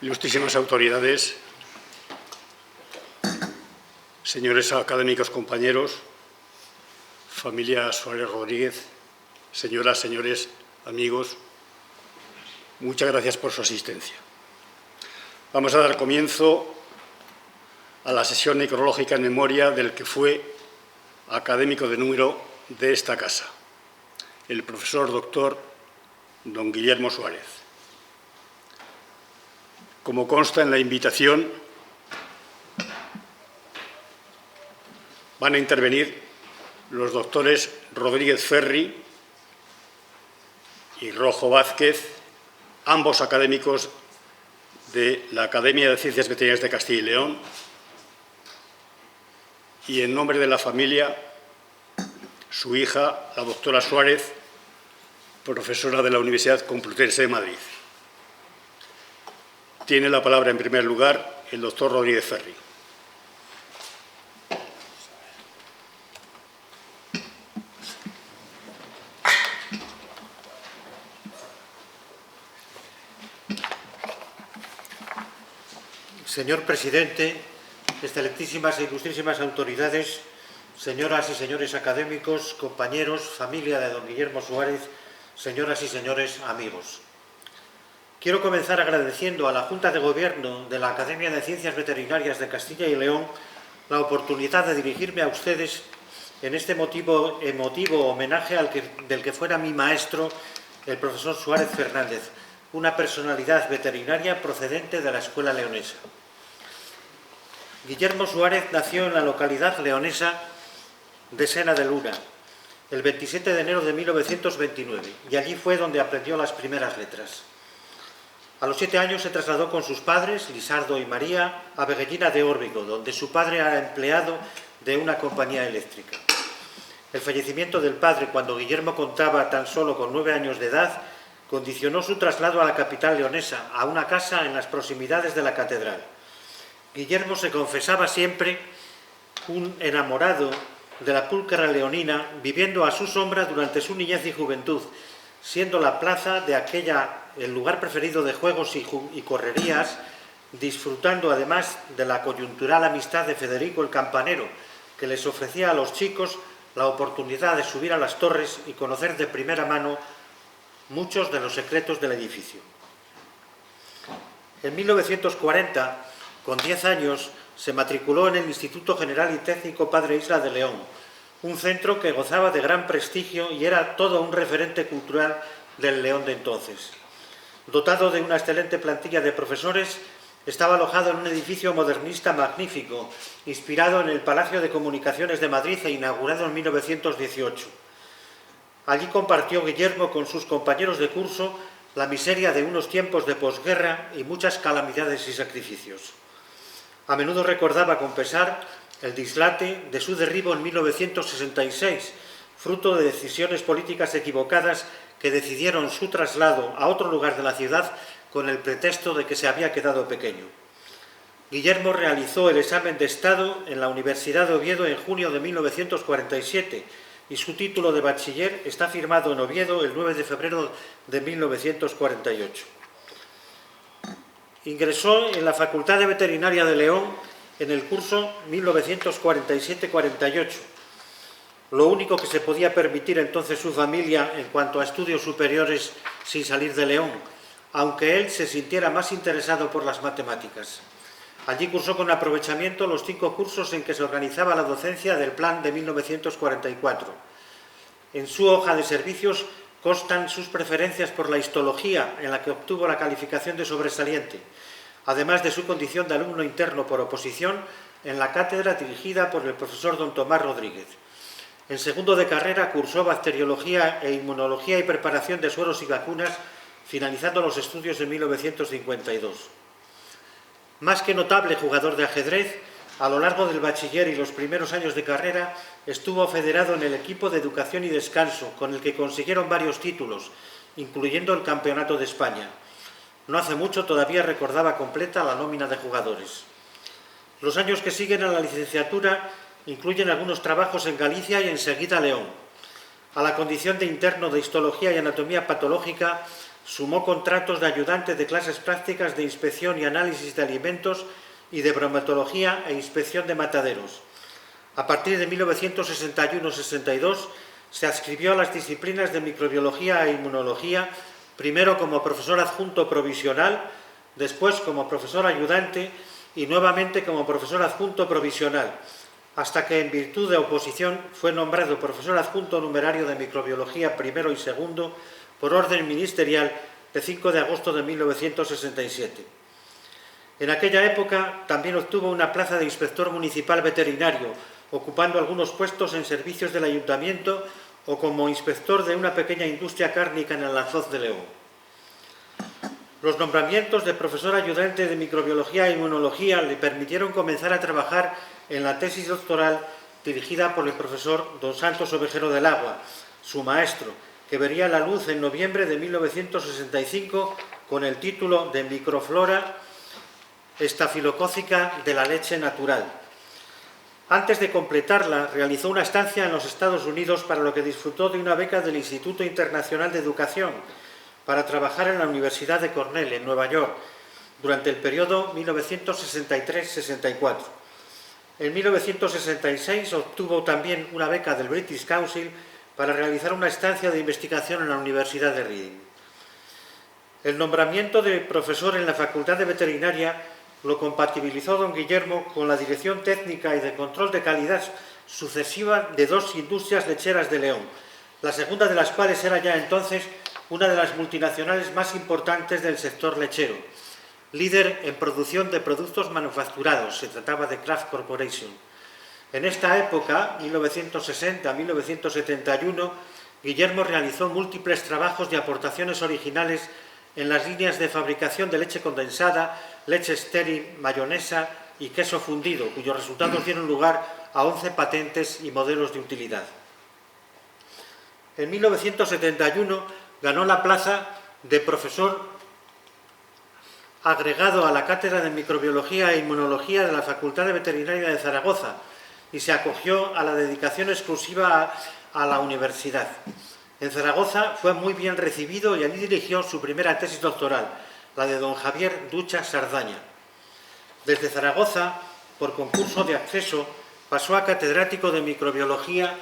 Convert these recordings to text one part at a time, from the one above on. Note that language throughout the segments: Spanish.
Ilustrísimas autoridades, señores académicos compañeros, familia Suárez Rodríguez, señoras, señores, amigos, muchas gracias por su asistencia. Vamos a dar comienzo a la sesión necrológica en memoria del que fue académico de número de esta casa, el profesor doctor don Guillermo Suárez. Como consta en la invitación, van a intervenir los doctores Rodríguez Ferri y Rojo Vázquez, ambos académicos de la Academia de Ciencias Veterinarias de Castilla y León, y en nombre de la familia, su hija, la doctora Suárez, profesora de la Universidad Complutense de Madrid. Tiene la palabra, en primer lugar, el doctor Rodríguez Ferri. Señor presidente, excelentísimas e ilustrísimas autoridades, señoras y señores académicos, compañeros, familia de don Guillermo Suárez, señoras y señores amigos. Quiero comenzar agradeciendo a la Junta de Gobierno de la Academia de Ciencias Veterinarias de Castilla y León la oportunidad de dirigirme a ustedes en este emotivo homenaje del que fuera mi maestro, el profesor Suárez Fernández, una personalidad veterinaria procedente de la Escuela Leonesa. Guillermo Suárez nació en la localidad leonesa de Sena de Luna, el 27 de enero de 1929, y allí fue donde aprendió las primeras letras. A los 7 años se trasladó con sus padres, Lisardo y María, a Veguellina de Órbigo, donde su padre era empleado de una compañía eléctrica. El fallecimiento del padre, cuando Guillermo contaba tan solo con 9 años de edad, condicionó su traslado a la capital leonesa, a una casa en las proximidades de la catedral. Guillermo se confesaba siempre un enamorado de la pulcra leonina, viviendo a su sombra durante su niñez y juventud, siendo la plaza de aquella el lugar preferido de juegos y correrías, disfrutando además de la coyuntural amistad de Federico el Campanero, que les ofrecía a los chicos la oportunidad de subir a las torres y conocer de primera mano muchos de los secretos del edificio. En 1940, con 10 años, se matriculó en el Instituto General y Técnico Padre Isla de León, un centro que gozaba de gran prestigio y era todo un referente cultural del León de entonces. Dotado de una excelente plantilla de profesores, estaba alojado en un edificio modernista magnífico, inspirado en el Palacio de Comunicaciones de Madrid e inaugurado en 1918. Allí compartió Guillermo con sus compañeros de curso la miseria de unos tiempos de posguerra y muchas calamidades y sacrificios. A menudo recordaba con pesar el dislate de su derribo en 1966, fruto de decisiones políticas equivocadas que decidieron su traslado a otro lugar de la ciudad con el pretexto de que se había quedado pequeño. Guillermo realizó el examen de Estado en la Universidad de Oviedo en junio de 1947 y su título de bachiller está firmado en Oviedo el 9 de febrero de 1948. Ingresó en la Facultad de Veterinaria de León en el curso 1947-48, lo único que se podía permitir entonces su familia en cuanto a estudios superiores sin salir de León, aunque él se sintiera más interesado por las matemáticas. Allí cursó con aprovechamiento los 5 cursos en que se organizaba la docencia del plan de 1944. En su hoja de servicios constan sus preferencias por la histología, en la que obtuvo la calificación de sobresaliente, además de su condición de alumno interno por oposición en la cátedra dirigida por el profesor don Tomás Rodríguez. En segundo de carrera cursó bacteriología e inmunología y preparación de sueros y vacunas, finalizando los estudios en 1952. Más que notable jugador de ajedrez, a lo largo del bachiller y los primeros años de carrera estuvo federado en el equipo de educación y descanso, con el que consiguieron varios títulos, incluyendo el Campeonato de España. No hace mucho todavía recordaba completa la nómina de jugadores. Los años que siguen a la licenciatura incluyen algunos trabajos en Galicia y enseguida León. A la condición de interno de histología y anatomía patológica Sumó contratos de ayudante de clases prácticas de inspección y análisis de alimentos y de bromatología e inspección de mataderos. A partir de 1961-62 se adscribió a las disciplinas de microbiología e inmunología, primero como profesor adjunto provisional, después como profesor ayudante y nuevamente como profesor adjunto provisional, hasta que en virtud de oposición fue nombrado profesor adjunto numerario de microbiología primero y segundo por orden ministerial de 5 de agosto de 1967. En aquella época también obtuvo una plaza de inspector municipal veterinario, ocupando algunos puestos en servicios del ayuntamiento o como inspector de una pequeña industria cárnica en Alanzoz de León. Los nombramientos de profesor ayudante de microbiología e inmunología le permitieron comenzar a trabajar en la tesis doctoral dirigida por el profesor don Santos Ovejero del Agua, su maestro, que vería la luz en noviembre de 1965 con el título de Microflora estafilocócica de la leche natural. Antes de completarla, realizó una estancia en los Estados Unidos, para lo que disfrutó de una beca del Instituto Internacional de Educación para trabajar en la Universidad de Cornell, en Nueva York, durante el periodo 1963-64. En 1966 obtuvo también una beca del British Council para realizar una estancia de investigación en la Universidad de Reading. El nombramiento de profesor en la Facultad de Veterinaria lo compatibilizó don Guillermo con la dirección técnica y de control de calidad sucesiva de dos industrias lecheras de León, la segunda de las cuales era ya entonces una de las multinacionales más importantes del sector lechero, líder en producción de productos manufacturados, se trataba de Kraft Corporation. En esta época, 1960-1971, Guillermo realizó múltiples trabajos y aportaciones originales en las líneas de fabricación de leche condensada, leche estéril, mayonesa y queso fundido, cuyos resultados dieron lugar a 11 patentes y modelos de utilidad. En 1971 ganó la plaza de profesor agregado a la Cátedra de Microbiología e Inmunología de la Facultad de Veterinaria de Zaragoza y se acogió a la dedicación exclusiva a la universidad. En Zaragoza fue muy bien recibido y allí dirigió su primera tesis doctoral, la de don Javier Ducha Sardaña. Desde Zaragoza, por concurso de acceso, pasó a catedrático de microbiología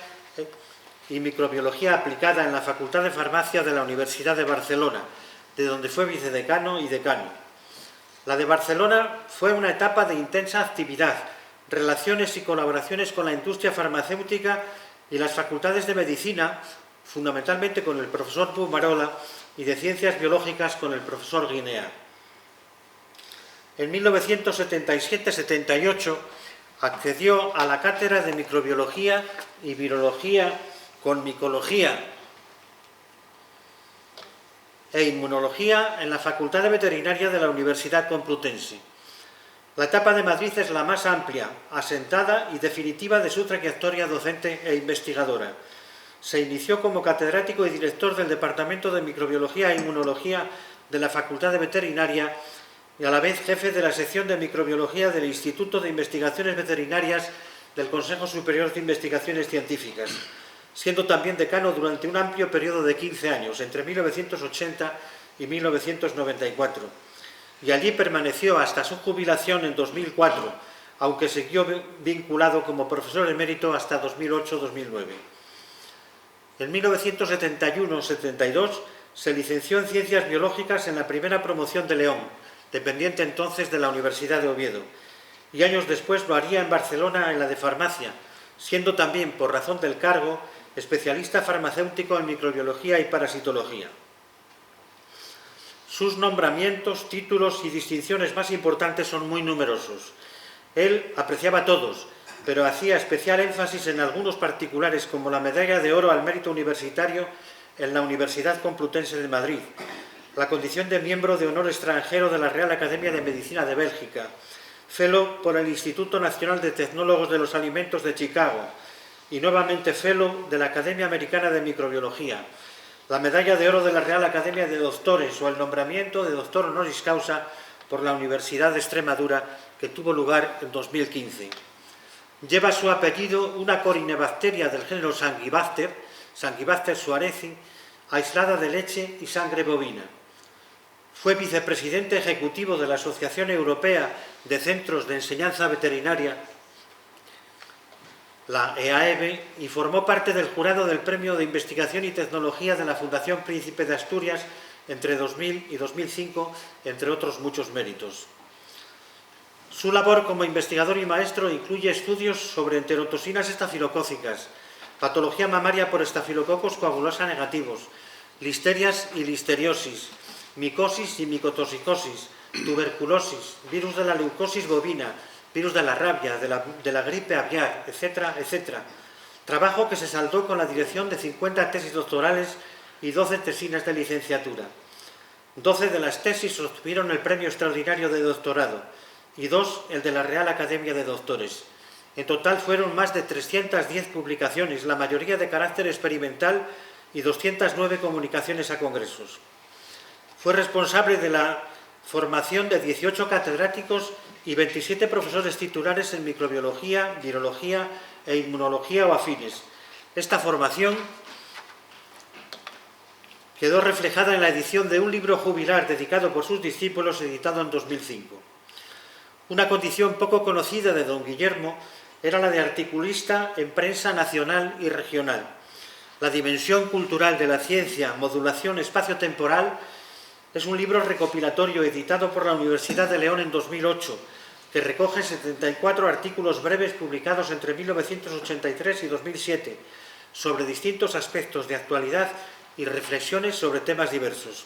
y microbiología aplicada en la Facultad de Farmacia de la Universidad de Barcelona, de donde fue vicedecano y decano. La de Barcelona fue una etapa de intensa actividad, relaciones y colaboraciones con la industria farmacéutica y las facultades de medicina, fundamentalmente con el profesor Pumarola, y de ciencias biológicas con el profesor Guinea. En 1977-78 accedió a la cátedra de microbiología y virología con micología e inmunología en la Facultad de Veterinaria de la Universidad Complutense. La etapa de Madrid es la más amplia, asentada y definitiva de su trayectoria docente e investigadora. Se inició como catedrático y director del Departamento de Microbiología e Inmunología de la Facultad de Veterinaria y a la vez jefe de la sección de microbiología del Instituto de Investigaciones Veterinarias del Consejo Superior de Investigaciones Científicas, siendo también decano durante un amplio periodo de 15 años, entre 1980 y 1994, y allí permaneció hasta su jubilación en 2004, aunque siguió vinculado como profesor emérito hasta 2008-2009. En 1971-72 se licenció en Ciencias Biológicas en la primera promoción de León, dependiente entonces de la Universidad de Oviedo, y años después lo haría en Barcelona en la de Farmacia, siendo también, por razón del cargo, especialista farmacéutico en microbiología y parasitología. Sus nombramientos, títulos y distinciones más importantes son muy numerosos. Él apreciaba a todos, pero hacía especial énfasis en algunos particulares, como la medalla de oro al mérito universitario en la Universidad Complutense de Madrid, la condición de miembro de honor extranjero de la Real Academia de Medicina de Bélgica, fellow por el Instituto Nacional de Tecnólogos de los Alimentos de Chicago y nuevamente fellow de la Academia Americana de Microbiología, la medalla de oro de la Real Academia de Doctores o el nombramiento de doctor honoris causa por la Universidad de Extremadura, que tuvo lugar en 2015. Lleva su apellido una corinebacteria del género Sanguibacter, Sanguibacter suarezi, aislada de leche y sangre bovina. Fue vicepresidente ejecutivo de la Asociación Europea de Centros de Enseñanza Veterinaria, la EAEVE, y formó parte del jurado del Premio de Investigación y Tecnología de la Fundación Príncipe de Asturias entre 2000 y 2005, entre otros muchos méritos. Su labor como investigador y maestro incluye estudios sobre enterotoxinas estafilocócicas, patología mamaria por estafilococos coagulosa negativos, listerias y listeriosis, micosis y micotoxicosis, tuberculosis, virus de la leucosis bovina, virus de la rabia, de la gripe aviar, etcétera, etcétera. Trabajo que se saldó con la dirección de 50 tesis doctorales y 12 tesinas de licenciatura. 12 de las tesis obtuvieron el premio extraordinario de doctorado y 2 el de la Real Academia de Doctores. En total fueron más de 310 publicaciones, la mayoría de carácter experimental, y 209 comunicaciones a congresos. Fue responsable de la formación de 18 catedráticos y 27 profesores titulares en microbiología, virología e inmunología o afines. Esta formación quedó reflejada en la edición de un libro jubilar dedicado por sus discípulos, editado en 2005. Una condición poco conocida de don Guillermo era la de articulista en prensa nacional y regional. La dimensión cultural de la ciencia, modulación espacio-temporal, es un libro recopilatorio editado por la Universidad de León en 2008, que recoge 74 artículos breves publicados entre 1983 y 2007 sobre distintos aspectos de actualidad y reflexiones sobre temas diversos.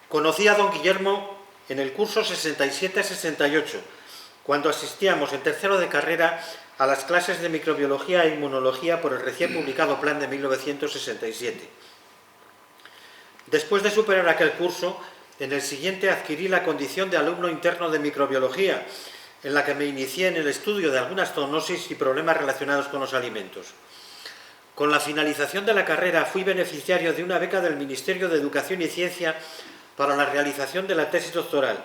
Conocí a don Guillermo en el curso 67-68, cuando asistíamos en tercero de carrera a las clases de microbiología e inmunología por el recién publicado plan de 1967. Después de superar aquel curso, en el siguiente adquirí la condición de alumno interno de microbiología, en la que me inicié en el estudio de algunas zoonosis y problemas relacionados con los alimentos. Con la finalización de la carrera fui beneficiario de una beca del Ministerio de Educación y Ciencia para la realización de la tesis doctoral.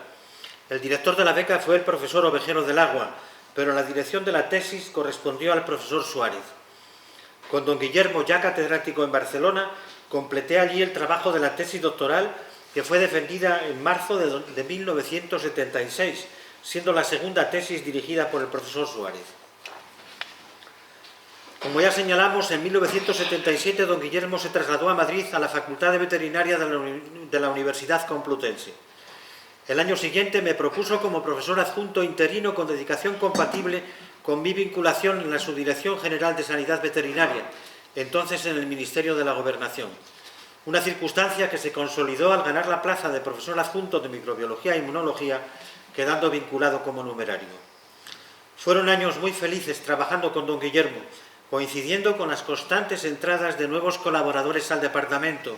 El director de la beca fue el profesor Ovejero del Agua, pero la dirección de la tesis correspondió al profesor Suárez. Con don Guillermo, ya catedrático en Barcelona, completé allí el trabajo de la tesis doctoral, que fue defendida en marzo de 1976, siendo la segunda tesis dirigida por el profesor Suárez. Como ya señalamos, en 1977 don Guillermo se trasladó a Madrid a la Facultad de Veterinaria de la Universidad Complutense. El año siguiente me propuso como profesor adjunto interino con dedicación compatible con mi vinculación en la Subdirección General de Sanidad Veterinaria, entonces en el Ministerio de la Gobernación. Una circunstancia que se consolidó al ganar la plaza de profesor adjunto de microbiología e inmunología, quedando vinculado como numerario. Fueron años muy felices trabajando con don Guillermo, coincidiendo con las constantes entradas de nuevos colaboradores al departamento,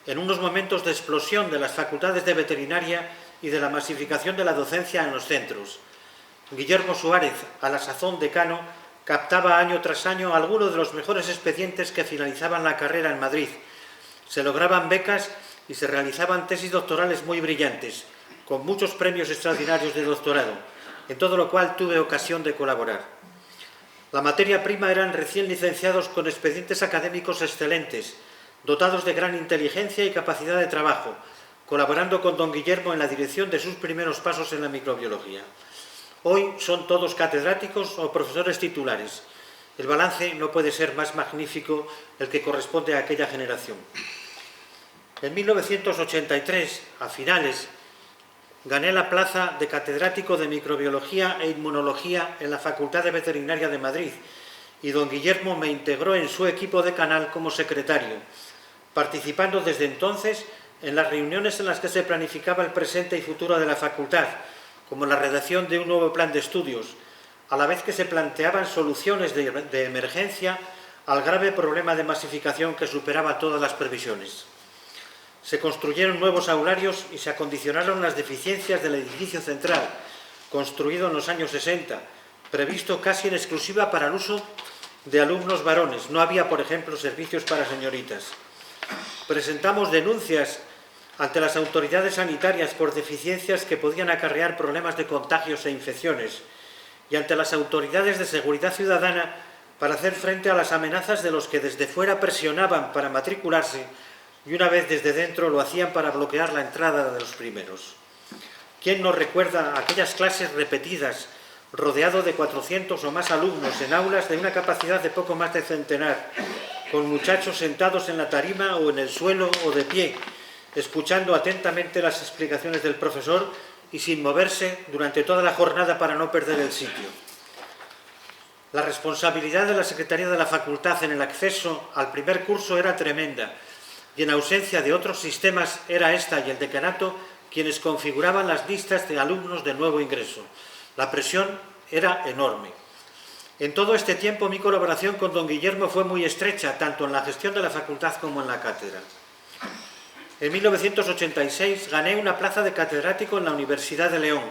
en unos momentos de explosión de las facultades de veterinaria y de la masificación de la docencia en los centros. Guillermo Suárez, a la sazón decano, captaba año tras año a algunos de los mejores expedientes que finalizaban la carrera en Madrid. Se lograban becas y se realizaban tesis doctorales muy brillantes, con muchos premios extraordinarios de doctorado, en todo lo cual tuve ocasión de colaborar. La materia prima eran recién licenciados con expedientes académicos excelentes, dotados de gran inteligencia y capacidad de trabajo, colaborando con don Guillermo en la dirección de sus primeros pasos en la microbiología. Hoy son todos catedráticos o profesores titulares. El balance no puede ser más magnífico el que corresponde a aquella generación. En 1983, a finales, gané la plaza de catedrático de microbiología e inmunología en la Facultad de Veterinaria de Madrid y don Guillermo me integró en su equipo decanal como secretario, participando desde entonces en las reuniones en las que se planificaba el presente y futuro de la facultad, como la redacción de un nuevo plan de estudios, a la vez que se planteaban soluciones de emergencia al grave problema de masificación que superaba todas las previsiones. Se construyeron nuevos aularios y se acondicionaron las deficiencias del edificio central, construido en los años 60, previsto casi en exclusiva para el uso de alumnos varones. No había, por ejemplo, servicios para señoritas. Presentamos denuncias ante las autoridades sanitarias por deficiencias que podían acarrear problemas de contagios e infecciones, y ante las autoridades de seguridad ciudadana para hacer frente a las amenazas de los que desde fuera presionaban para matricularse y una vez desde dentro lo hacían para bloquear la entrada de los primeros. ¿Quién nos recuerda aquellas clases repetidas, rodeado de 400 o más alumnos en aulas de una capacidad de poco más de centenar, con muchachos sentados en la tarima o en el suelo o de pie, escuchando atentamente las explicaciones del profesor y sin moverse durante toda la jornada para no perder el sitio? La responsabilidad de la Secretaría de la Facultad en el acceso al primer curso era tremenda y en ausencia de otros sistemas era esta y el decanato quienes configuraban las listas de alumnos de nuevo ingreso. La presión era enorme. En todo este tiempo mi colaboración con don Guillermo fue muy estrecha, tanto en la gestión de la facultad como en la cátedra. En 1986 gané una plaza de catedrático en la Universidad de León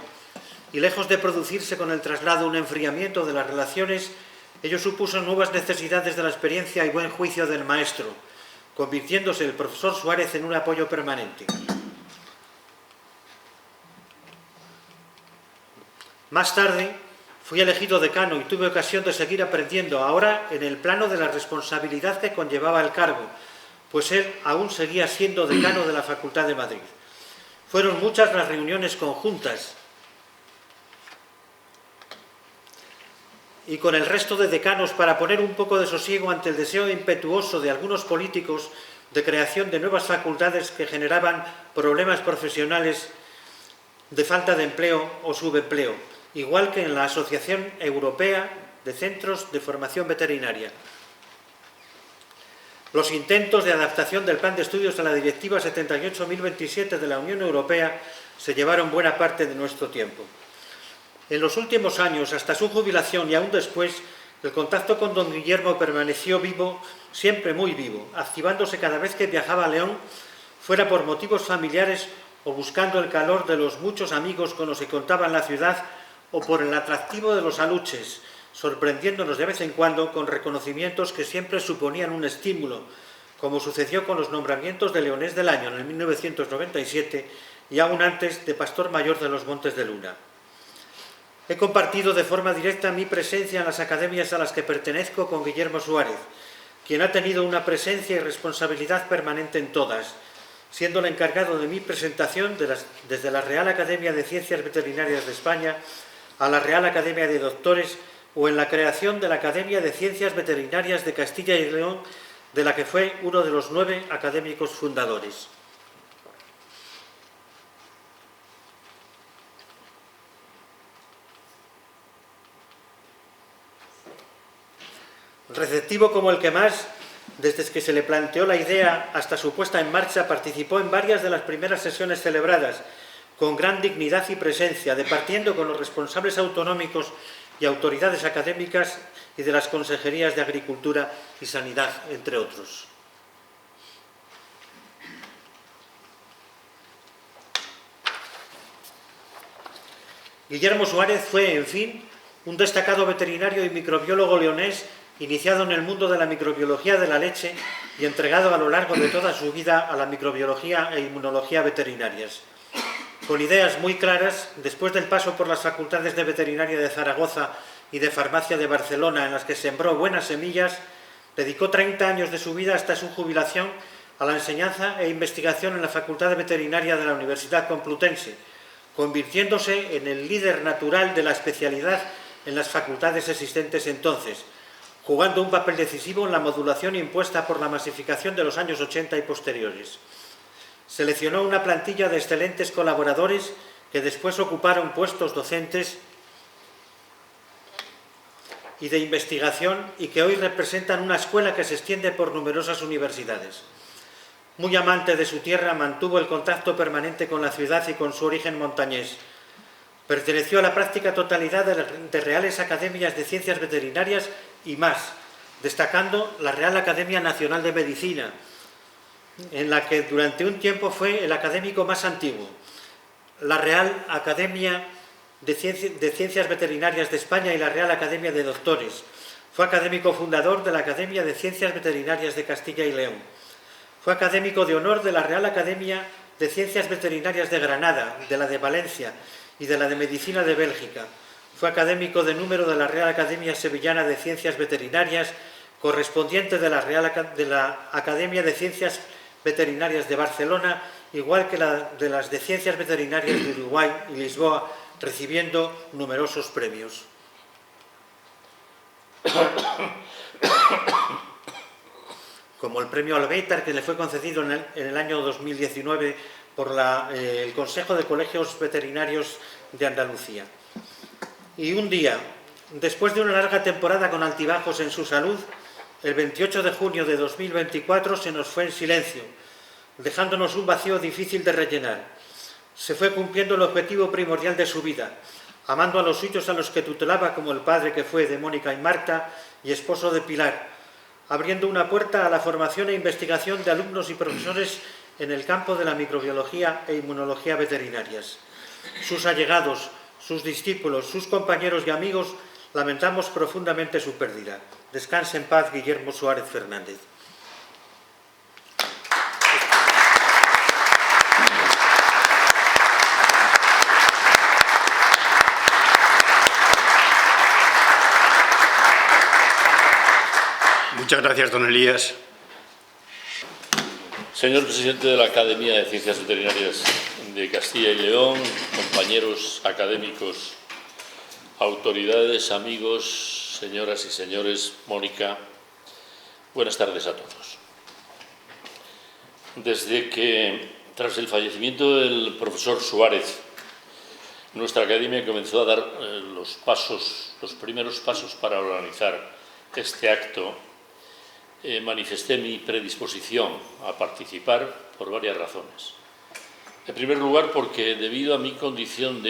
y lejos de producirse con el traslado un enfriamiento de las relaciones, ello supuso nuevas necesidades de la experiencia y buen juicio del maestro, convirtiéndose el profesor Suárez en un apoyo permanente. Más tarde fui elegido decano y tuve ocasión de seguir aprendiendo, ahora en el plano de la responsabilidad que conllevaba el cargo, pues él aún seguía siendo decano de la Facultad de Madrid. Fueron muchas las reuniones conjuntas y con el resto de decanos para poner un poco de sosiego ante el deseo impetuoso de algunos políticos de creación de nuevas facultades que generaban problemas profesionales de falta de empleo o subempleo, igual que en la Asociación Europea de Centros de Formación Veterinaria. Los intentos de adaptación del plan de estudios a la Directiva 78/1027 de la Unión Europea se llevaron buena parte de nuestro tiempo. En los últimos años, hasta su jubilación y aún después, el contacto con don Guillermo permaneció vivo, siempre muy vivo, activándose cada vez que viajaba a León, fuera por motivos familiares o buscando el calor de los muchos amigos con los que contaba en la ciudad o por el atractivo de los aluches, sorprendiéndonos de vez en cuando con reconocimientos que siempre suponían un estímulo, como sucedió con los nombramientos de Leonés del Año en el 1997 y aún antes de Pastor Mayor de los Montes de Luna. He compartido de forma directa mi presencia en las academias a las que pertenezco con Guillermo Suárez, quien ha tenido una presencia y responsabilidad permanente en todas, siendo el encargado de mi presentación desde la Real Academia de Ciencias Veterinarias de España a la Real Academia de Doctores o en la creación de la Academia de Ciencias Veterinarias de Castilla y León, de la que fue uno de los 9 académicos fundadores. Receptivo como el que más, desde que se le planteó la idea hasta su puesta en marcha, participó en varias de las primeras sesiones celebradas, con gran dignidad y presencia, departiendo con los responsables autonómicos y autoridades académicas y de las consejerías de Agricultura y Sanidad, entre otros. Guillermo Suárez fue, en fin, un destacado veterinario y microbiólogo leonés, iniciado en el mundo de la microbiología de la leche y entregado a lo largo de toda su vida a la microbiología e inmunología veterinarias. Con ideas muy claras, después del paso por las facultades de veterinaria de Zaragoza y de farmacia de Barcelona, en las que sembró buenas semillas, dedicó 30 años de su vida hasta su jubilación a la enseñanza e investigación en la Facultad de Veterinaria de la Universidad Complutense, convirtiéndose en el líder natural de la especialidad en las facultades existentes entonces, jugando un papel decisivo en la modulación impuesta por la masificación de los años 80 y posteriores. Seleccionó una plantilla de excelentes colaboradores que después ocuparon puestos docentes y de investigación y que hoy representan una escuela que se extiende por numerosas universidades. Muy amante de su tierra, mantuvo el contacto permanente con la ciudad y con su origen montañés. Perteneció a la práctica totalidad de reales academias de ciencias veterinarias y más, destacando la Real Academia Nacional de Medicina, en la que durante un tiempo fue el académico más antiguo, la Real Academia de Ciencias Veterinarias de España y la Real Academia de Doctores. Fue académico fundador de la Academia de Ciencias Veterinarias de Castilla y León. Fue académico de honor de la Real Academia de Ciencias Veterinarias de Granada, de la de Valencia y de la de Medicina de Bélgica. Fue académico de número de la Real Academia Sevillana de Ciencias Veterinarias, correspondiente de la Academia de Ciencias Veterinarias de Barcelona, igual que la de las de Ciencias Veterinarias de Uruguay y Lisboa, recibiendo numerosos premios. Como el premio Albéitar, que le fue concedido en el año 2019 por el Consejo de Colegios Veterinarios de Andalucía. Y un día, después de una larga temporada con altibajos en su salud, el 28 de junio de 2024 se nos fue en silencio, dejándonos un vacío difícil de rellenar. Se fue cumpliendo el objetivo primordial de su vida, amando a los suyos a los que tutelaba como el padre que fue de Mónica y Marta y esposo de Pilar, abriendo una puerta a la formación e investigación de alumnos y profesores en el campo de la microbiología e inmunología veterinarias. Sus allegados, sus discípulos, sus compañeros y amigos, lamentamos profundamente su pérdida. Descanse en paz, Guillermo Suárez Fernández. Muchas gracias, don Elías. Señor presidente de la Academia de Ciencias Veterinarias de Castilla y León, compañeros académicos, autoridades, amigos, señoras y señores, Mónica, buenas tardes a todos. Desde que, tras el fallecimiento del profesor Suárez, nuestra academia comenzó a dar los primeros pasos para organizar este acto, manifesté mi predisposición a participar por varias razones. En primer lugar, porque debido a mi condición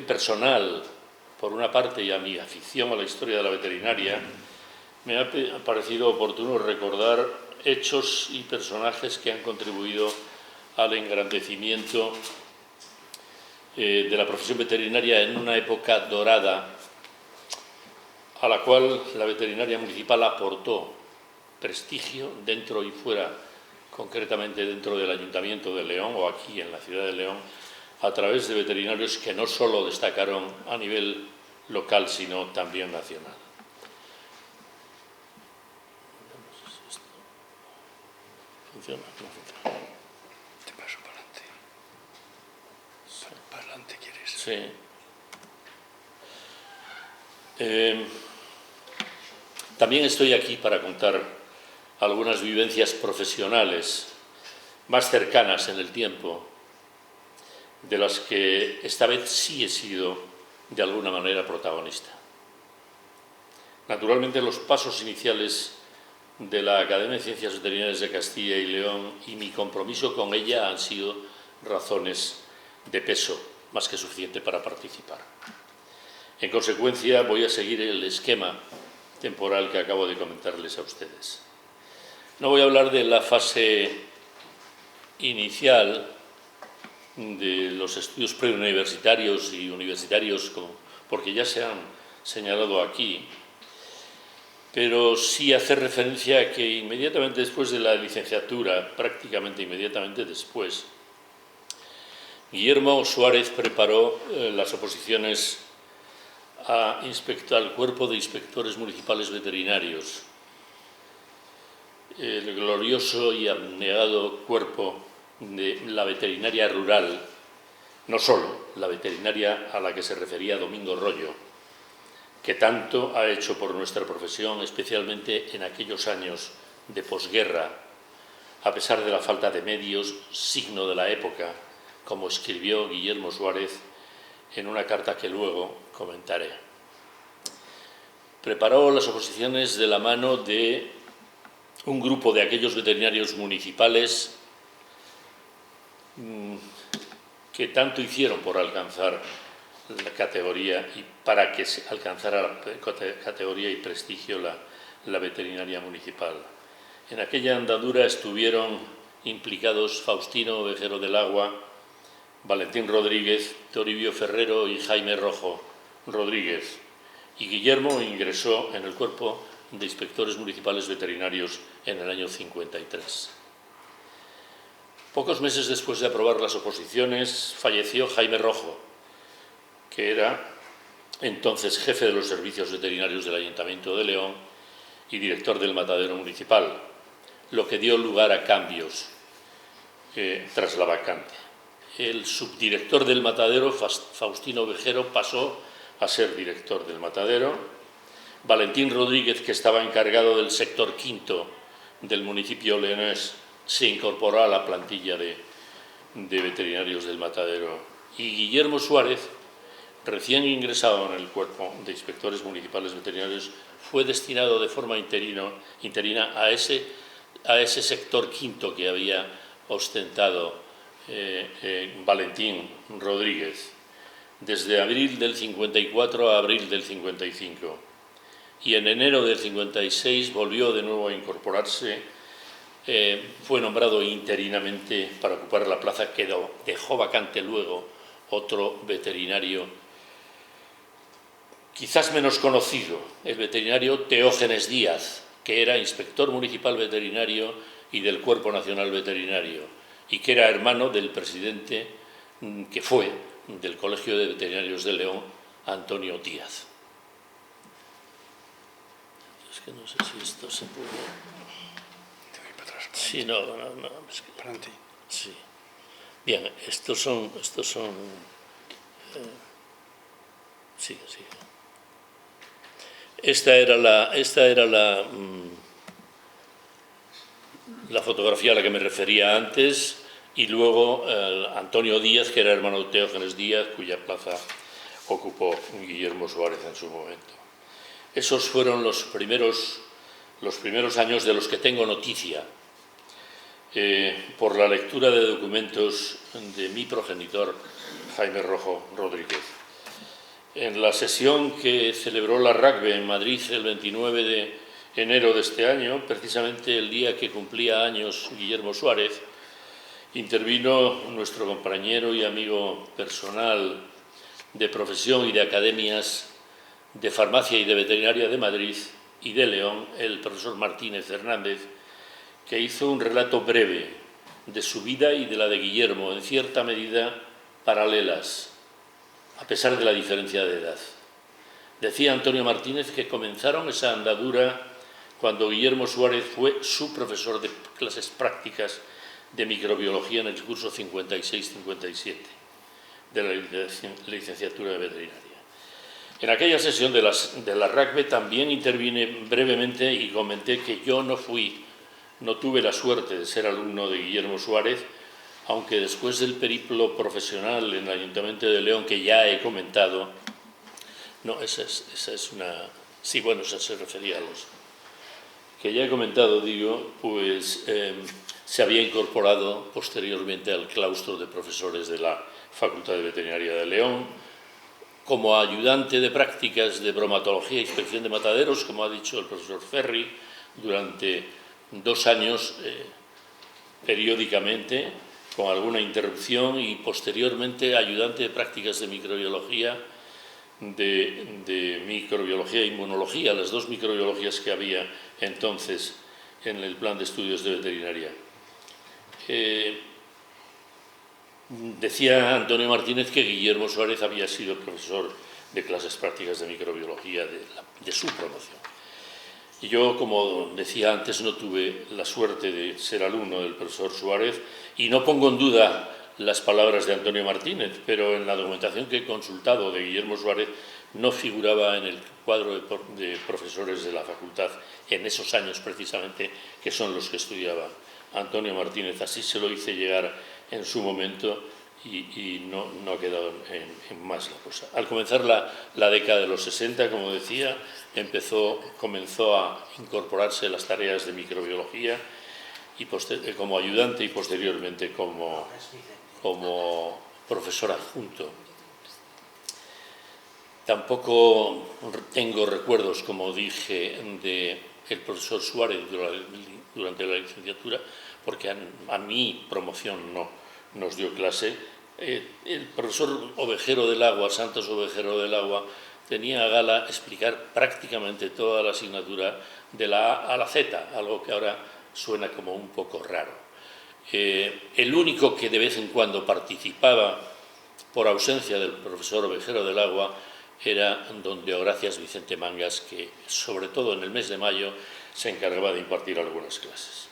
personal, por una parte, y a mi afición a la historia de la veterinaria, me ha parecido oportuno recordar hechos y personajes que han contribuido al engrandecimiento de la profesión veterinaria en una época dorada, a la cual la veterinaria municipal aportó prestigio dentro y fuera, concretamente dentro del Ayuntamiento de León o aquí en la ciudad de León, a través de veterinarios que no solo destacaron a nivel local, sino también nacional. ¿Funciona? No funciona. Te paso para adelante. Para adelante, ¿quieres? Sí. También estoy aquí para contar algunas vivencias profesionales más cercanas en el tiempo, de las que esta vez sí he sido de alguna manera protagonista. Naturalmente, los pasos iniciales de la Academia de Ciencias Veterinarias de Castilla y León y mi compromiso con ella han sido razones de peso más que suficiente para participar. En consecuencia, voy a seguir el esquema temporal que acabo de comentarles a ustedes. No voy a hablar de la fase inicial de los estudios preuniversitarios y universitarios, porque ya se han señalado aquí, pero sí hacer referencia a que inmediatamente después de la licenciatura, prácticamente inmediatamente después, Guillermo Suárez preparó las oposiciones al Cuerpo de Inspectores Municipales Veterinarios, el glorioso y abnegado cuerpo de la veterinaria rural, no solo la veterinaria a la que se refería Domingo Rollo, que tanto ha hecho por nuestra profesión, especialmente en aquellos años de posguerra, a pesar de la falta de medios, signo de la época, como escribió Guillermo Suárez en una carta que luego comentaré. Preparó las oposiciones de la mano de un grupo de aquellos veterinarios municipales que tanto hicieron por alcanzar la categoría y para que se alcanzara la categoría y prestigio la veterinaria municipal. En aquella andadura estuvieron implicados Faustino Ovejero del Agua, Valentín Rodríguez, Toribio Ferrero y Jaime Rojo Rodríguez. Y Guillermo ingresó en el Cuerpo de Inspectores Municipales Veterinarios en el año 53. Pocos meses después de aprobar las oposiciones, falleció Jaime Rojo, que era entonces jefe de los servicios veterinarios del Ayuntamiento de León y director del matadero municipal, lo que dio lugar a cambios tras la vacante. El subdirector del matadero, Faustino Ovejero, pasó a ser director del matadero. Valentín Rodríguez, que estaba encargado del sector quinto del municipio leonés, se incorporó a la plantilla de veterinarios del matadero. Y Guillermo Suárez, recién ingresado en el cuerpo de inspectores municipales veterinarios, fue destinado de forma interina a ese sector quinto que había ostentado Valentín Rodríguez, desde abril del 54 a abril del 55. Y en enero del 56 volvió de nuevo a incorporarse, fue nombrado interinamente para ocupar la plaza que dejó vacante luego otro veterinario, quizás menos conocido, el veterinario Teógenes Díaz, que era inspector municipal veterinario y del Cuerpo Nacional Veterinario, y que era hermano del presidente que fue del Colegio de Veterinarios de León, Antonio Díaz. Es que no sé si esto se puede... Te voy para atrás. Sí, no, es que... Para adelante. Sí. Bien, estos son sigue. Esta era la fotografía a la que me refería antes, y luego Antonio Díaz, que era hermano de Teógenes Díaz, cuya plaza ocupó Guillermo Suárez en su momento. Esos fueron los primeros años de los que tengo noticia, por la lectura de documentos de mi progenitor, Jaime Rojo Rodríguez. En la sesión que celebró la RACVE en Madrid el 29 de enero de este año, precisamente el día que cumplía años Guillermo Suárez, intervino nuestro compañero y amigo personal de profesión y de academias de farmacia y de veterinaria de Madrid y de León, el profesor Martínez Hernández, que hizo un relato breve de su vida y de la de Guillermo, en cierta medida paralelas, a pesar de la diferencia de edad. Decía Antonio Martínez que comenzaron esa andadura cuando Guillermo Suárez fue su profesor de clases prácticas de microbiología en el curso 56-57 de la licenciatura de veterinaria. En aquella sesión de la RACVE también intervine brevemente y comenté que yo no tuve la suerte de ser alumno de Guillermo Suárez, aunque después del periplo profesional en el Ayuntamiento de León, que ya he comentado, no, esa es una... Sí, bueno, esa se refería a los... que ya he comentado, digo, pues se había incorporado posteriormente al claustro de profesores de la Facultad de Veterinaria de León, como ayudante de prácticas de bromatología e inspección de mataderos, como ha dicho el profesor Ferri, durante 2 años periódicamente, con alguna interrupción, y posteriormente ayudante de prácticas de microbiología, de microbiología e inmunología, las 2 microbiologías que había entonces en el plan de estudios de veterinaria. Decía Antonio Martínez que Guillermo Suárez había sido profesor de clases prácticas de microbiología de su promoción. Y yo, como decía antes, no tuve la suerte de ser alumno del profesor Suárez, y no pongo en duda las palabras de Antonio Martínez, pero en la documentación que he consultado de Guillermo Suárez no figuraba en el cuadro de profesores de la facultad en esos años precisamente, que son los que estudiaba Antonio Martínez. Así se lo hice llegar en su momento y no ha quedado en más la cosa. Al comenzar la década de los 60, como decía, comenzó a incorporarse las tareas de microbiología y como ayudante, y posteriormente como profesor adjunto. Tampoco tengo recuerdos, como dije, del profesor Suárez durante la licenciatura, porque a mi promoción no nos dio clase. El profesor Ovejero del Agua, Santos Ovejero del Agua, tenía a gala explicar prácticamente toda la asignatura de la A a la Z, algo que ahora suena como un poco raro. El único que de vez en cuando participaba por ausencia del profesor Ovejero del Agua era donde Horacias Vicente Mangas, que sobre todo en el mes de mayo se encargaba de impartir algunas clases.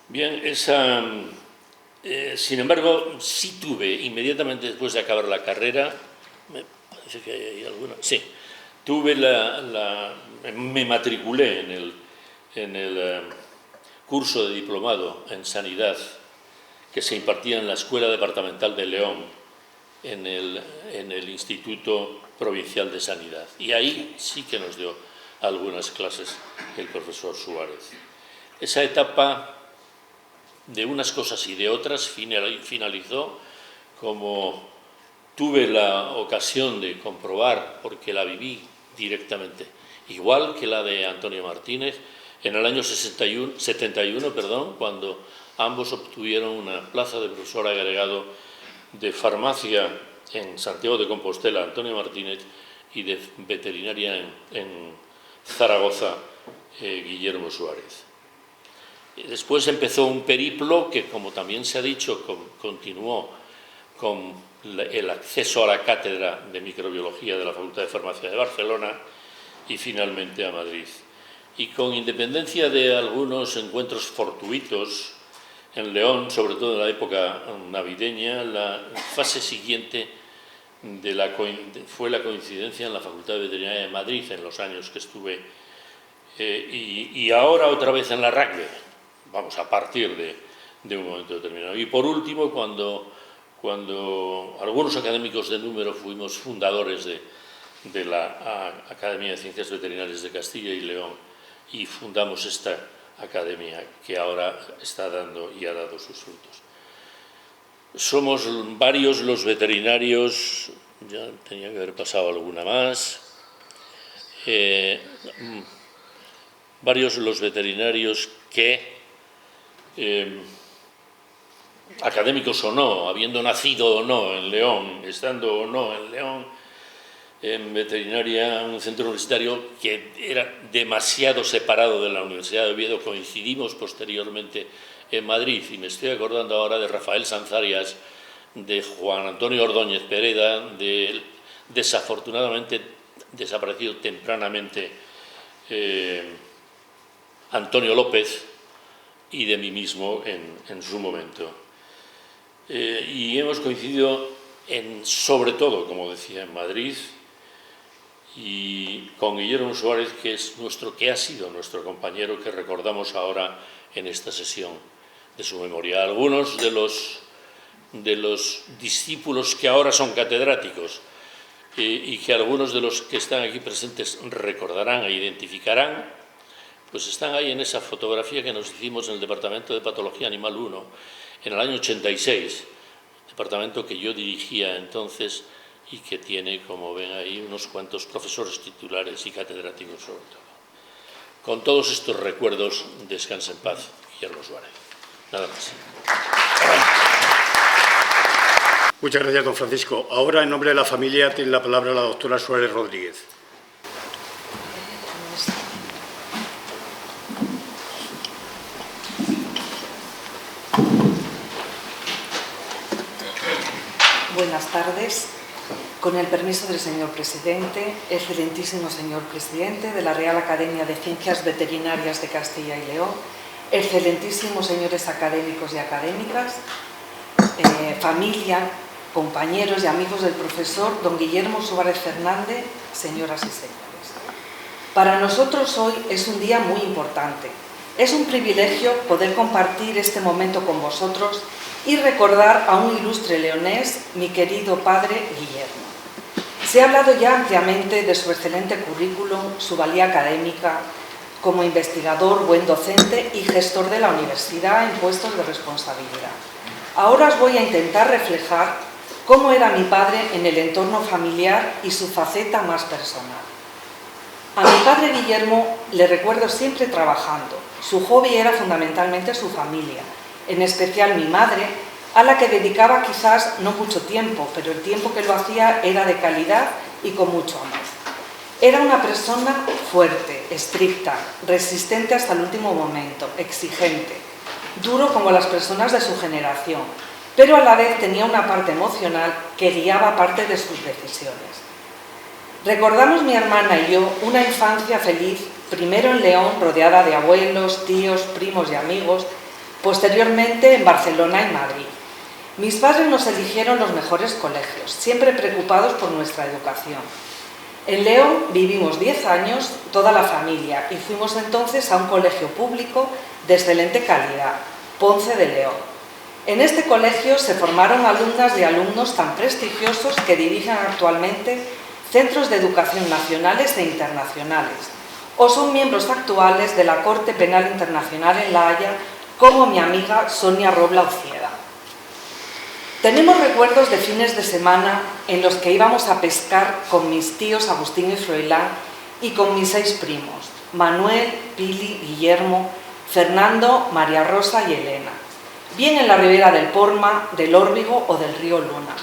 Bien, sin embargo, sí tuve, inmediatamente después de acabar la carrera, me parece que hay alguna, sí, me matriculé en el curso de diplomado en Sanidad que se impartía en la Escuela Departamental de León, en el Instituto Provincial de Sanidad. Y ahí sí que nos dio algunas clases el profesor Suárez. Esa etapa de unas cosas y de otras finalizó como tuve la ocasión de comprobar, porque la viví directamente, igual que la de Antonio Martínez, en el año 71, cuando ambos obtuvieron una plaza de profesor agregado de farmacia en Santiago de Compostela, Antonio Martínez, y de veterinaria en Zaragoza, Guillermo Suárez. Después empezó un periplo que, como también se ha dicho, continuó con el acceso a la cátedra de microbiología de la Facultad de Farmacia de Barcelona y finalmente a Madrid. Y con independencia de algunos encuentros fortuitos en León, sobre todo en la época navideña, la fase siguiente fue la coincidencia en la Facultad de Veterinaria de Madrid en los años que estuve y ahora otra vez en la RACVE, vamos, a partir de un momento determinado. Y por último, cuando algunos académicos de número fuimos fundadores de la Academia de Ciencias Veterinarias de Castilla y León y fundamos esta academia que ahora está dando y ha dado sus frutos. Somos varios los veterinarios, ya tenía que haber pasado alguna más, varios los veterinarios que, académicos o no, habiendo nacido o no en León, estando o no en León, en veterinaria, un centro universitario que era demasiado separado de la Universidad de Oviedo, coincidimos posteriormente en Madrid, y me estoy acordando ahora de Rafael Sanzarias, de Juan Antonio Ordóñez Pereda, de desafortunadamente desaparecido tempranamente Antonio López, y de mí mismo en su momento. Y hemos coincidido sobre todo, como decía, en Madrid, y con Guillermo Suárez, que ha sido nuestro compañero, que recordamos ahora en esta sesión de su memoria. Algunos de los discípulos que ahora son catedráticos y que algunos de los que están aquí presentes recordarán e identificarán, pues están ahí en esa fotografía que nos hicimos en el Departamento de Patología Animal 1 en el año 86, departamento que yo dirigía entonces y que tiene, como ven ahí, unos cuantos profesores titulares y catedráticos sobre todo. Con todos estos recuerdos, descanse en paz, Guillermo Suárez. Nada más. Muchas gracias, don Francisco. Ahora, en nombre de la familia, tiene la palabra la doctora Suárez Rodríguez. Buenas tardes. Con el permiso del señor presidente, excelentísimo señor presidente de la Real Academia de Ciencias Veterinarias de Castilla y León, excelentísimos señores académicos y académicas, familia, compañeros y amigos del profesor don Guillermo Suárez Fernández, señoras y señores. Para nosotros hoy es un día muy importante. Es un privilegio poder compartir este momento con vosotros y recordar a un ilustre leonés, mi querido padre Guillermo. Se ha hablado ya ampliamente de su excelente currículum, su valía académica, como investigador, buen docente y gestor de la universidad en puestos de responsabilidad. Ahora os voy a intentar reflejar cómo era mi padre en el entorno familiar y su faceta más personal. A mi padre Guillermo le recuerdo siempre trabajando. Su hobby era fundamentalmente su familia, en especial mi madre, a la que dedicaba quizás no mucho tiempo, pero el tiempo que lo hacía era de calidad y con mucho amor. Era una persona fuerte, estricta, resistente hasta el último momento, exigente, duro como las personas de su generación, pero a la vez tenía una parte emocional que guiaba parte de sus decisiones. Recordamos mi hermana y yo una infancia feliz, primero en León, rodeada de abuelos, tíos, primos y amigos, posteriormente en Barcelona y Madrid. Mis padres nos eligieron los mejores colegios, siempre preocupados por nuestra educación. En León vivimos 10 años, toda la familia, y fuimos entonces a un colegio público de excelente calidad, Ponce de León. En este colegio se formaron alumnas y alumnos tan prestigiosos que dirigen actualmente centros de educación nacionales e internacionales, o son miembros actuales de la Corte Penal Internacional en La Haya, como mi amiga Sonia Robla Ucieda. Tenemos recuerdos de fines de semana en los que íbamos a pescar con mis tíos Agustín y Froilán y con mis 6 primos, Manuel, Pili, Guillermo, Fernando, María Rosa y Elena, bien en la ribera del Porma, del Órbigo o del río Luna.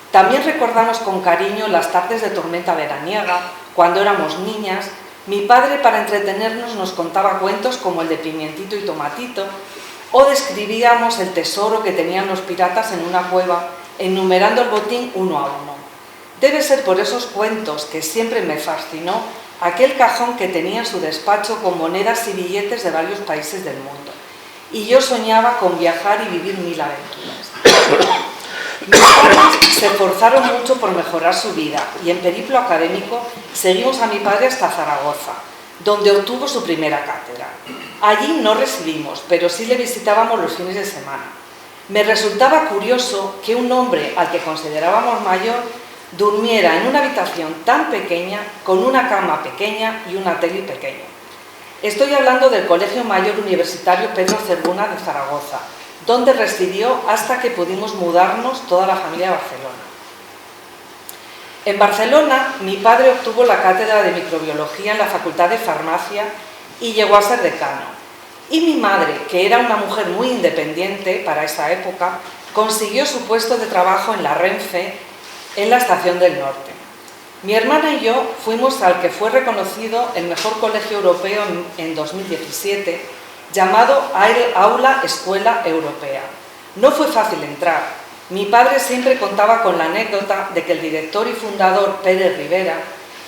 También recordamos con cariño las tardes de tormenta veraniega, cuando éramos niñas. Mi padre, para entretenernos, nos contaba cuentos como el de Pimientito y Tomatito, o describíamos el tesoro que tenían los piratas en una cueva, enumerando el botín uno a uno. Debe ser por esos cuentos que siempre me fascinó aquel cajón que tenía en su despacho con monedas y billetes de varios países del mundo. Y yo soñaba con viajar y vivir 1000 aventuras. Mis padres se esforzaron mucho por mejorar su vida y en periplo académico seguimos a mi padre hasta Zaragoza, donde obtuvo su primera cátedra. Allí no residimos, pero sí le visitábamos los fines de semana. Me resultaba curioso que un hombre al que considerábamos mayor durmiera en una habitación tan pequeña, con una cama pequeña y una tele pequeña. Estoy hablando del Colegio Mayor Universitario Pedro Cervuna de Zaragoza, donde residió hasta que pudimos mudarnos toda la familia a Barcelona. En Barcelona, mi padre obtuvo la cátedra de microbiología en la Facultad de Farmacia y llegó a ser decano. Y mi madre, que era una mujer muy independiente para esa época, consiguió su puesto de trabajo en la Renfe, en la Estación del Norte. Mi hermana y yo fuimos al que fue reconocido el mejor colegio europeo en 2017, llamado Aula Escuela Europea. No fue fácil entrar. Mi padre siempre contaba con la anécdota de que el director y fundador, Pérez Rivera,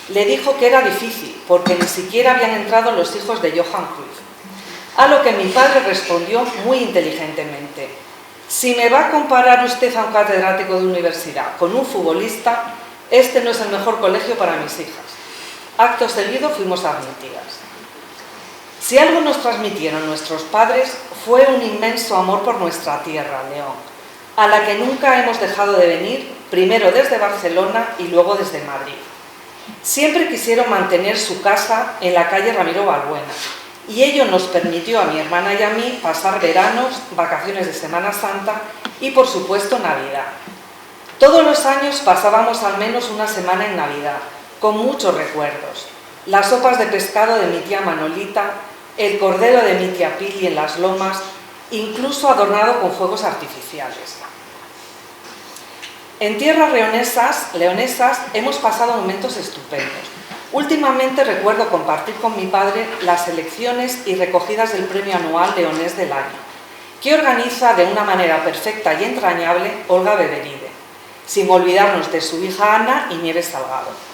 le dijo que era difícil, porque ni siquiera habían entrado los hijos de Johan Cruyff. A lo que mi padre respondió muy inteligentemente: si me va a comparar usted a un catedrático de universidad con un futbolista, este no es el mejor colegio para mis hijas. Acto seguido fuimos admitidas. Si algo nos transmitieron nuestros padres fue un inmenso amor por nuestra tierra, León, a la que nunca hemos dejado de venir, primero desde Barcelona y luego desde Madrid. Siempre quisieron mantener su casa en la calle Ramiro Balbuena, y ello nos permitió a mi hermana y a mí pasar veranos, vacaciones de Semana Santa y, por supuesto, Navidad. Todos los años pasábamos al menos una semana en Navidad, con muchos recuerdos. Las sopas de pescado de mi tía Manolita, el cordero de mi tía Pili en las lomas, incluso adornado con fuegos artificiales. En tierras leonesas hemos pasado momentos estupendos. Últimamente recuerdo compartir con mi padre las elecciones y recogidas del premio anual Leonés del año, que organiza de una manera perfecta y entrañable Olga Beberide, sin olvidarnos de su hija Ana y Nieves Salgado.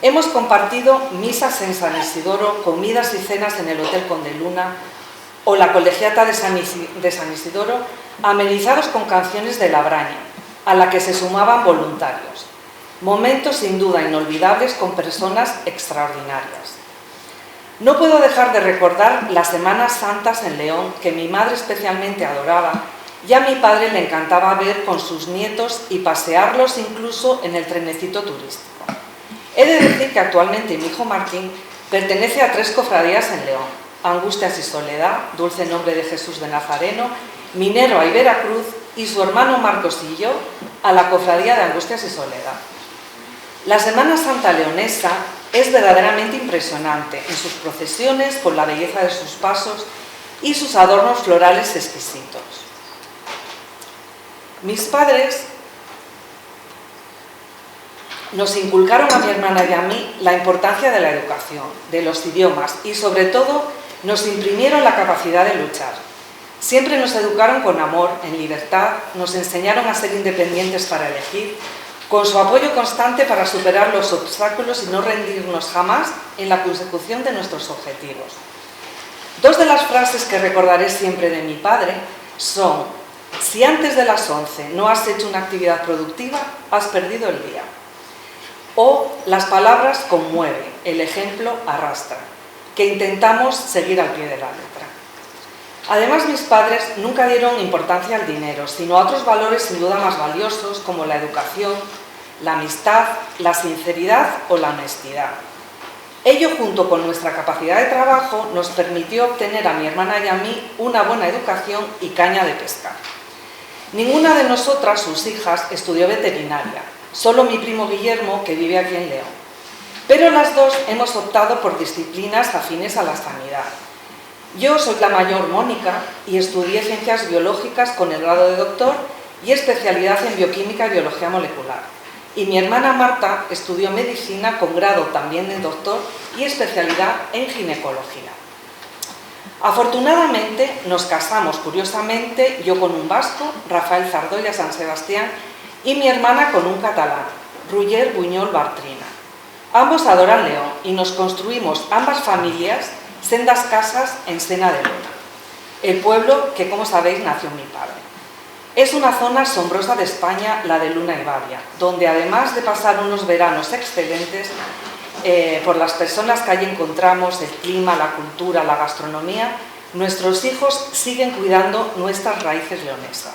Hemos compartido misas en San Isidoro, comidas y cenas en el Hotel Conde Luna o la colegiata de San Isidoro, amenizados con canciones de La Braña, a la que se sumaban voluntarios. Momentos sin duda inolvidables con personas extraordinarias. No puedo dejar de recordar las Semanas Santas en León, que mi madre especialmente adoraba, y a mi padre le encantaba ver con sus nietos y pasearlos incluso en el trenecito turístico. He de decir que actualmente mi hijo Martín pertenece a 3 cofradías en León: Angustias y Soledad, Dulce Nombre de Jesús de Nazareno, Minero y Veracruz, y su hermano Marcos y yo a la cofradía de Angustias y Soledad. La Semana Santa leonesa es verdaderamente impresionante en sus procesiones, por la belleza de sus pasos y sus adornos florales exquisitos. Mis padres nos inculcaron a mi hermana y a mí la importancia de la educación, de los idiomas y, sobre todo, nos imprimieron la capacidad de luchar. Siempre nos educaron con amor, en libertad, nos enseñaron a ser independientes para elegir, con su apoyo constante para superar los obstáculos y no rendirnos jamás en la consecución de nuestros objetivos. Dos de las frases que recordaré siempre de mi padre son: si antes de las 11 no has hecho una actividad productiva, has perdido el día. O las palabras conmueve, el ejemplo arrastra, que intentamos seguir al pie de la letra. Además, mis padres nunca dieron importancia al dinero, sino a otros valores sin duda más valiosos, como la educación, la amistad, la sinceridad o la honestidad. Ello, junto con nuestra capacidad de trabajo, nos permitió obtener a mi hermana y a mí una buena educación y caña de pescar. Ninguna de nosotras, sus hijas, estudió veterinaria, solo mi primo Guillermo, que vive aquí en León. Pero las dos hemos optado por disciplinas afines a la sanidad. Yo soy la mayor, Mónica, y estudié ciencias biológicas con el grado de doctor y especialidad en bioquímica y biología molecular. Y mi hermana Marta estudió medicina con grado también de doctor y especialidad en ginecología. Afortunadamente nos casamos, curiosamente, yo con un vasco, Rafael Zardoya San Sebastián, y mi hermana con un catalán, Roger Buñol Bartrina. Ambos adoran León y nos construimos ambas familias sendas casas en Sena de Luna, el pueblo que, como sabéis, nació mi padre. Es una zona asombrosa de España, la de Luna y Babia, donde además de pasar unos veranos excelentes, por las personas que allí encontramos, el clima, la cultura, la gastronomía, nuestros hijos siguen cuidando nuestras raíces leonesas.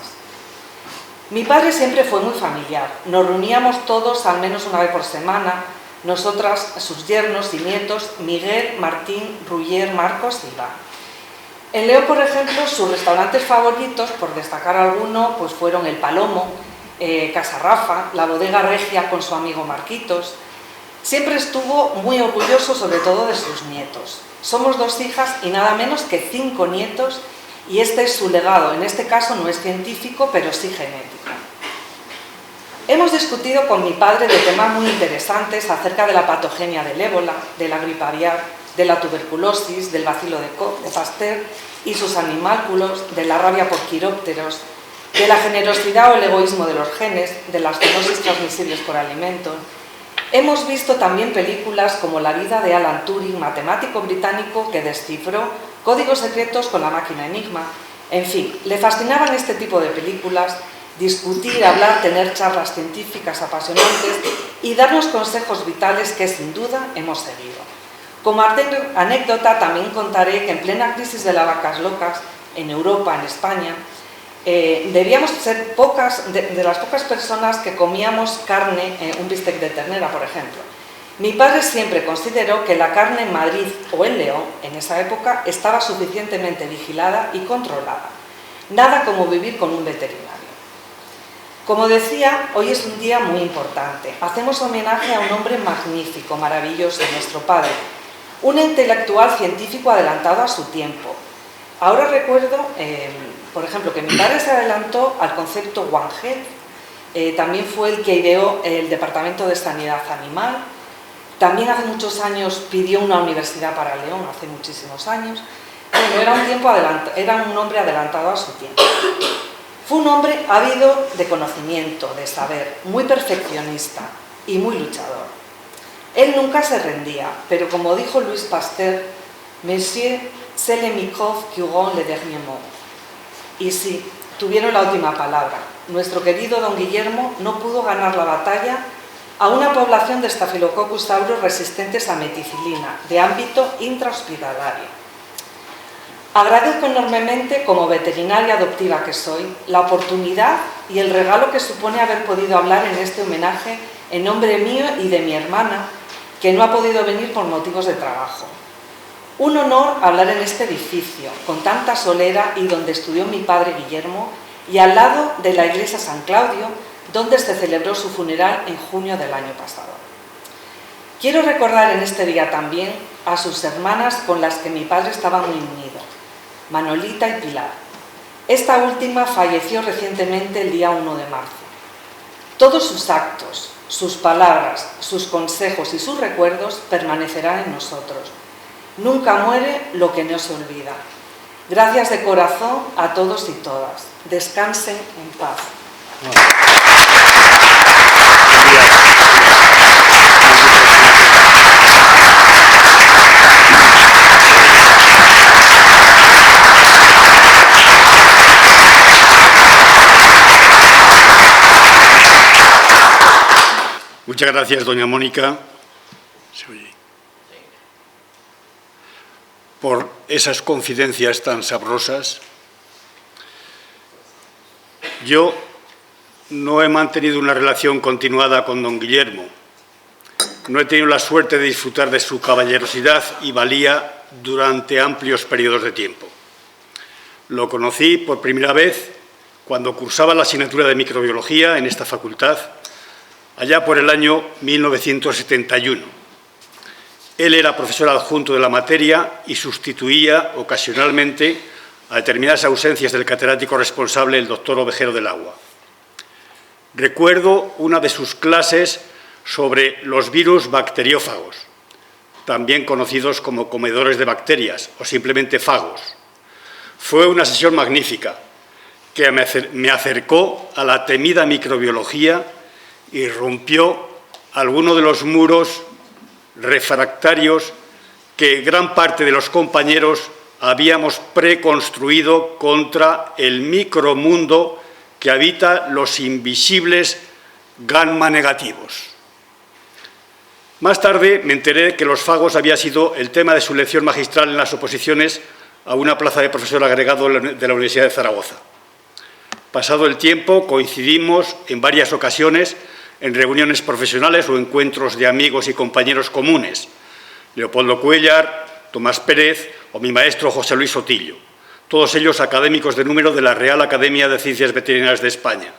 Mi padre siempre fue muy familiar, nos reuníamos todos al menos una vez por semana, nosotras, sus yernos y nietos, Miguel, Martín, Roger, Marcos y Iván. En León, por ejemplo, sus restaurantes favoritos, por destacar alguno, pues fueron el Palomo, Casa Rafa, la Bodega Regia con su amigo Marquitos. Siempre estuvo muy orgulloso, sobre todo, de sus nietos. Somos 2 hijas y nada menos que 5 nietos, y este es su legado. En este caso no es científico, pero sí genético. Hemos discutido con mi padre de temas muy interesantes acerca de la patogenia del ébola, de la gripe aviar, de la tuberculosis, del bacilo de Koch, de Pasteur y sus animálculos, de la rabia por quirópteros, de la generosidad o el egoísmo de los genes, de las zoonosis transmisibles por alimentos. Hemos visto también películas como La vida de Alan Turing, matemático británico que descifró códigos secretos con la máquina Enigma. En fin, le fascinaban este tipo de películas, discutir, hablar, tener charlas científicas apasionantes y darnos consejos vitales que sin duda hemos seguido. Como anécdota también contaré que en plena crisis de las vacas locas, en Europa, en España, debíamos ser de las pocas personas que comíamos carne, un bistec de ternera, por ejemplo. Mi padre siempre consideró que la carne en Madrid o en León, en esa época, estaba suficientemente vigilada y controlada. Nada como vivir con un veterinario. Como decía, hoy es un día muy importante. Hacemos homenaje a un hombre magnífico, maravilloso, nuestro padre. Un intelectual científico adelantado a su tiempo. Ahora recuerdo, por ejemplo, que mi padre se adelantó al concepto One Health. También fue el que ideó el Departamento de Sanidad Animal. También hace muchos años pidió una universidad para León, hace muchísimos años. Bueno, era un hombre adelantado a su tiempo. Fue un hombre ávido de conocimiento, de saber, muy perfeccionista y muy luchador. Él nunca se rendía, pero como dijo Louis Pasteur, Monsieur, c'est le microbe qui auront le dernier mot. Y sí, tuvieron la última palabra. Nuestro querido don Guillermo no pudo ganar la batalla a una población de Staphylococcus aureus resistentes a meticilina, de ámbito intrahospitalario. Agradezco enormemente, como veterinaria adoptiva que soy, la oportunidad y el regalo que supone haber podido hablar en este homenaje en nombre mío y de mi hermana, que no ha podido venir por motivos de trabajo. Un honor hablar en este edificio, con tanta solera y donde estudió mi padre Guillermo, y al lado de la iglesia San Claudio, donde se celebró su funeral en junio del año pasado. Quiero recordar en este día también a sus hermanas con las que mi padre estaba muy unido, Manolita y Pilar. Esta última falleció recientemente el día 1 de marzo. Todos sus actos, sus palabras, sus consejos y sus recuerdos permanecerán en nosotros. Nunca muere lo que no se olvida. Gracias de corazón a todos y todas. Descansen en paz. Muchas gracias, doña Mónica, por esas confidencias tan sabrosas. Yo no he mantenido una relación continuada con don Guillermo. No he tenido la suerte de disfrutar de su caballerosidad y valía durante amplios periodos de tiempo. Lo conocí por primera vez cuando cursaba la asignatura de microbiología en esta facultad, allá por el año 1971. Él era profesor adjunto de la materia y sustituía ocasionalmente a determinadas ausencias del catedrático responsable, el doctor Ovejero del Agua. Recuerdo una de sus clases sobre los virus bacteriófagos, también conocidos como comedores de bacterias o simplemente fagos. Fue una sesión magnífica que me acercó a la temida microbiología y rompió algunos de los muros refractarios que gran parte de los compañeros habíamos preconstruido contra el micromundo que habita los invisibles gamma negativos. Más tarde me enteré que los fagos había sido el tema de su lección magistral en las oposiciones a una plaza de profesor agregado de la Universidad de Zaragoza. Pasado el tiempo, coincidimos en varias ocasiones en reuniones profesionales o encuentros de amigos y compañeros comunes, Leopoldo Cuéllar, Tomás Pérez o mi maestro José Luis Sotillo, todos ellos académicos de número de la Real Academia de Ciencias Veterinarias de España.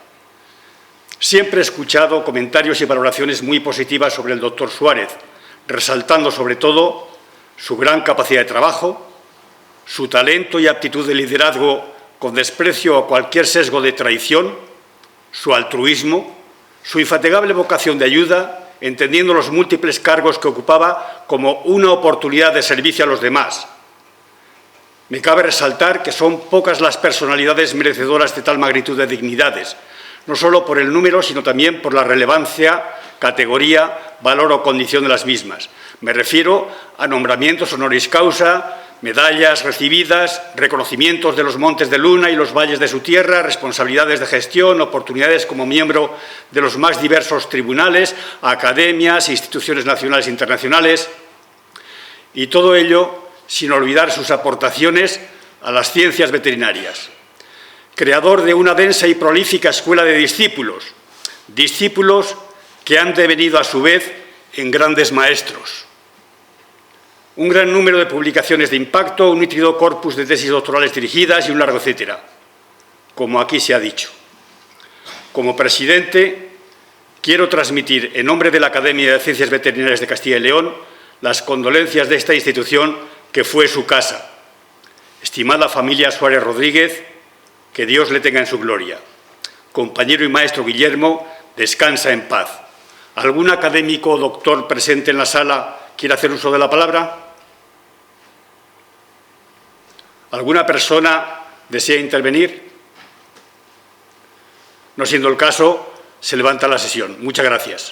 Siempre he escuchado comentarios y valoraciones muy positivas sobre el doctor Suárez, resaltando sobre todo su gran capacidad de trabajo, su talento y aptitud de liderazgo con desprecio a cualquier sesgo de traición, su altruismo, su infatigable vocación de ayuda, entendiendo los múltiples cargos que ocupaba como una oportunidad de servicio a los demás. Me cabe resaltar que son pocas las personalidades merecedoras de tal magnitud de dignidades, no solo por el número, sino también por la relevancia, categoría, valor o condición de las mismas. Me refiero a nombramientos honoris causa, medallas recibidas, reconocimientos de los montes de Luna y los valles de su tierra, responsabilidades de gestión, oportunidades como miembro de los más diversos tribunales, academias, instituciones nacionales e internacionales, y todo ello sin olvidar sus aportaciones a las ciencias veterinarias. Creador de una densa y prolífica escuela de discípulos, discípulos que han devenido a su vez en grandes maestros. Un gran número de publicaciones de impacto, un nítrido corpus de tesis doctorales dirigidas y un largo etcétera, como aquí se ha dicho. Como presidente, quiero transmitir en nombre de la Academia de Ciencias Veterinarias de Castilla y León las condolencias de esta institución que fue su casa. Estimada familia Suárez Rodríguez, que Dios le tenga en su gloria. Compañero y maestro Guillermo, descansa en paz. ¿Algún académico o doctor presente en la sala quiere hacer uso de la palabra? ¿Alguna persona desea intervenir? No siendo el caso, se levanta la sesión. Muchas gracias.